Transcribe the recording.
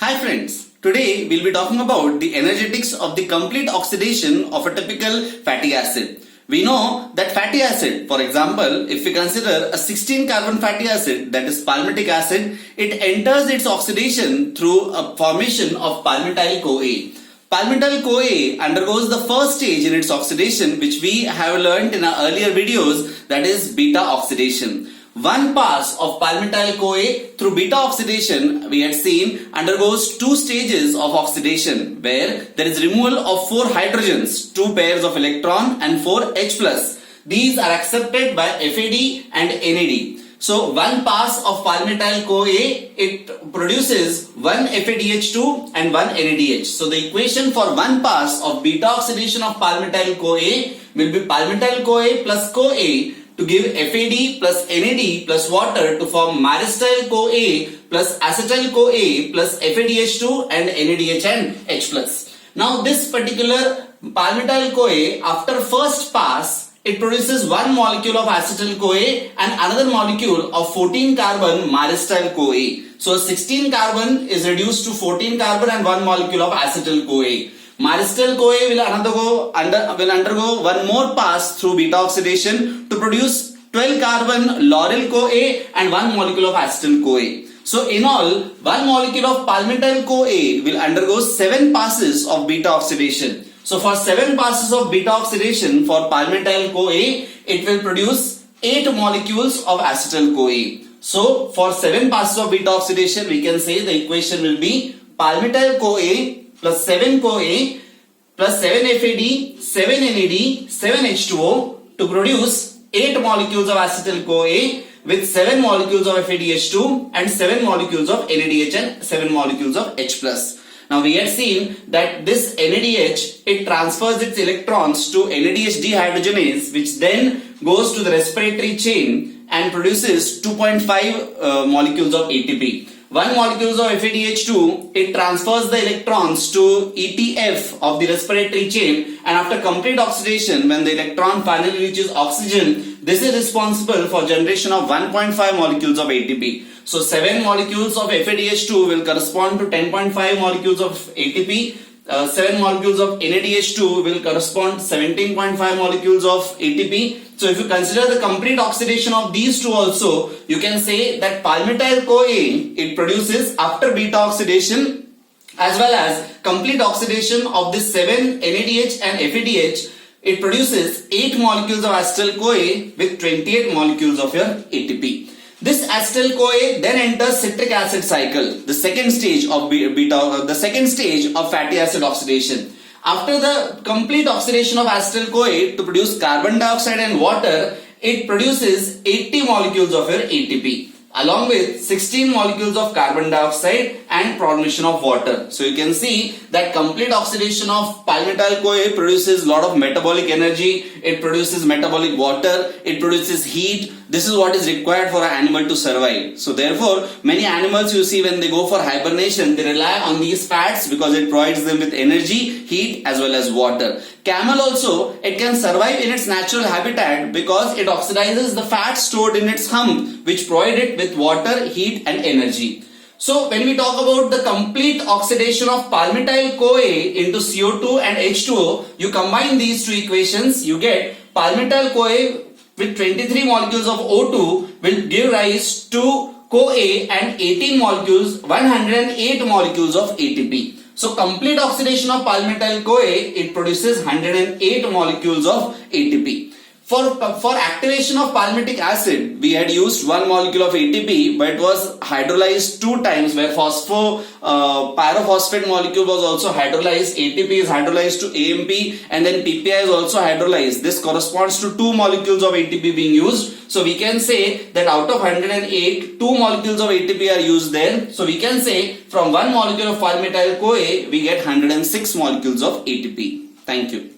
Hi friends, today we'll be talking about the energetics of the complete oxidation of a typical fatty acid. We know that fatty acid, for example, if we consider a 16 carbon fatty acid, that is palmitic acid, it enters its oxidation through a formation of palmityl CoA. Palmityl CoA undergoes the first stage in its oxidation, which we have learned in our earlier videos, that is beta oxidation. One pass of palmityl CoA through beta oxidation, we had seen, undergoes two stages of oxidation where there is removal of 4 hydrogens, 2 pairs of electron and 4 H+. These are accepted by FAD and NAD. So one pass of palmityl CoA, it produces one FADH2 and one NADH. So the equation for one pass of beta oxidation of palmityl CoA will be palmityl CoA plus CoA to give FAD plus NAD plus water to form myristyl CoA plus acetyl CoA plus FADH2 and NADH and H+. Now this particular palmityl CoA, after first pass, it produces one molecule of acetyl CoA and another molecule of 14 carbon myristyl CoA. So 16 carbon is reduced to 14 carbon and one molecule of acetyl CoA. Myristyl CoA will undergo one more pass through beta oxidation to produce 12 carbon lauryl CoA and one molecule of acetyl CoA. So in all, one molecule of palmityl CoA will undergo 7 passes of beta oxidation. So for 7 passes of beta oxidation for palmityl CoA, it will produce 8 molecules of acetyl CoA. So for 7 passes of beta oxidation, we can say the equation will be palmityl CoA plus 7 CoA plus 7 FAD, 7 NAD, 7 H2O to produce 8 molecules of acetyl CoA with 7 molecules of FADH2 and 7 molecules of NADH and 7 molecules of H+. Now we had seen that this NADH, it transfers its electrons to NADH dehydrogenase, which then goes to the respiratory chain and produces 2.5 molecules of ATP. 1 molecule of FADH2, it transfers the electrons to ETF of the respiratory chain, and after complete oxidation, when the electron finally reaches oxygen, this is responsible for generation of 1.5 molecules of ATP. So 7 molecules of FADH2 will correspond to 10.5 molecules of ATP. 7 molecules of NADH2 will correspond to 17.5 molecules of ATP. So if you consider the complete oxidation of these two also, you can say that palmityl CoA, it produces after beta oxidation as well as complete oxidation of this 7 NADH and FADH, it produces 8 molecules of acetyl CoA with 28 molecules of your ATP. This acetyl CoA then enters citric acid cycle, the second stage of fatty acid oxidation. After the complete oxidation of acetyl CoA to produce carbon dioxide and water, it produces 80 molecules of your ATP along with 16 molecules of carbon dioxide and formation of water. So you can see that complete oxidation of palmityl CoA produces a lot of metabolic energy, it produces metabolic water, it produces heat. This is what is required for an animal to survive. So therefore, many animals you see when they go for hibernation, they rely on these fats because it provides them with energy, heat as well as water. Camel also, it can survive in its natural habitat because it oxidizes the fat stored in its hump, which provide it with water, heat and energy. So when we talk about the complete oxidation of palmityl CoA into CO2 and H2O, you combine these two equations, you get palmityl CoA with 23 molecules of O2 will give rise to CoA and 18 molecules, 108 molecules of ATP. So complete oxidation of palmityl CoA, it produces 108 molecules of ATP. For activation of palmitic acid, we had used 1 molecule of ATP, but it was hydrolyzed 2 times where pyrophosphate molecule was also hydrolyzed. ATP is hydrolyzed to AMP and then PPI is also hydrolyzed. This corresponds to 2 molecules of ATP being used. So we can say that out of 108, 2 molecules of ATP are used there. So we can say from 1 molecule of palmityl CoA, we get 106 molecules of ATP. Thank you.